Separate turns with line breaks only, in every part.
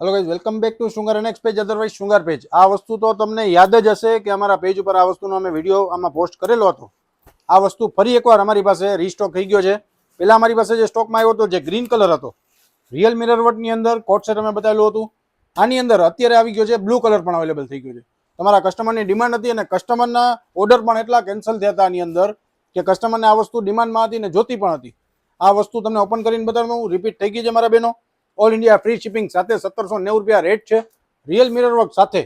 Hello guys, welcome back to શુંગર next page, otherwise શુંગર page. આ વસ્તુ તો તમને યાદ જ હશે કે અમારા પેજ ઉપર આ વસ્તુનો અમે વિડીયો આમાં પોસ્ટ કરેલો હતો। આ વસ્તુ ફરી એકવાર અમારી પાસે રીસ્ટોક થઈ ગયો છે। પહેલા અમારી પાસે જે સ્ટોકમાં આવ્યો હતો જે ગ્રીન કલર હતો, રિયલ મિરર વર્કની અંદર કોટ સેટ અમે બતાવેલું હતું। આની અંદર અત્યારે આવી ગયો છે બ્લુ કલર પણ અવેલેબલ થઈ ગયો છે। તમારા કસ્ટમરની ડિમાન્ડ હતી અને કસ્ટમરના ઓર્ડર પણ એટલા કેન્સલ થયા હતા આની અંદર કે કસ્ટમરને આ વસ્તુ ડિમાન્ડમાં હતી ને જોતી પણ હતી। આ વસ્તુ તમને ઓપન કરીને બતાવું, રિપીટ થઈ ગઈ છે મારા બહેનો। ઓલ ઇન્ડિયા ફ્રી શિપિંગ સાથે 1790 રૂપિયા રેટ છે। રિયલ મિરર વર્ક સાથે,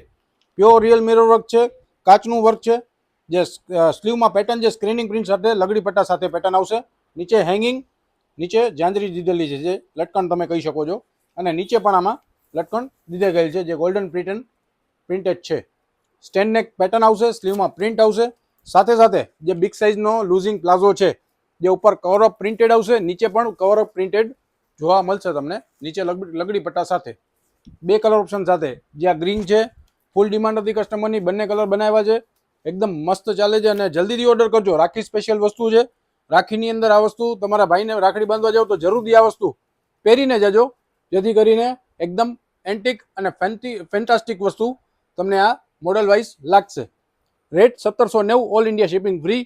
પ્યોર રિયલ મિરર વર્ક છે, કાચનું વર્ક છે। જે સ્લીવમાં પેટર્ન જે સ્ક્રીનિંગ પ્રિન્ટ સાથે લગડી પટ્ટા સાથે પેટર્ન આવશે। નીચે હેંગિંગ, નીચે જાંજરી દીધેલી છે જે લટકણ તમે કહી શકો છો, અને નીચે પણ આમાં લટકણ દીધે ગયેલ છે જે ગોલ્ડન પ્રિન્ટેડ છે। સ્ટેન્ડ નેક પેટર્ન આવશે, સ્લીવમાં પ્રિન્ટ આવશે। સાથે સાથે જે બિગ સાઇઝનો લૂઝિંગ પ્લાઝો છે જે ઉપર કવરઅપ પ્રિન્ટેડ આવશે, નીચે પણ કવરઅપ પ્રિન્ટેડ જોવા મળશે તમને, નીચે લગડી પટ્ટા સાથે। બે કલર ઓપ્શન સાથે, જ્યાં ગ્રીન છે ફૂલ ડિમાન્ડ હતી કસ્ટમરની, બંને કલર બનાવ્યા છે, એકદમ મસ્ત ચાલે છે અને જલ્દીથી ઓર્ડર કરજો। રાખી સ્પેશિયલ વસ્તુ છે। રાખીની અંદર આ વસ્તુ તમારા ભાઈને રાખડી બાંધવા જાવ તો જરૂરથી આ વસ્તુ પહેરીને જજો, જેથી કરીને એકદમ એન્ટિક અને ફેન્ટાસ્ટિક વસ્તુ તમને આ મોડલ વાઇઝ લાગશે। Rate 1790, all India shipping free.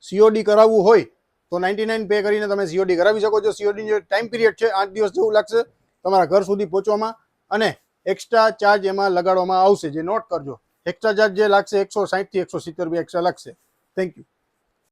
COD કરાવવું હોય તો 99 પે કરીને તમે સીઓડી કરાવી શકો છો। સીઓડી જે ટાઈમ પીરિયડ છે 8 દિવસ જેવું લાગશે તમારા ઘર સુધી પહોંચવામાં, અને એક્સ્ટ્રા ચાર્જ એમાં લગાડવામાં આવશે, જે નોટ કરજો। એક્સ્ટ્રા ચાર્જ જે લાગશે 160 થી 170 રૂપિયા એક્સ્ટ્રા લાગશે। Thank you.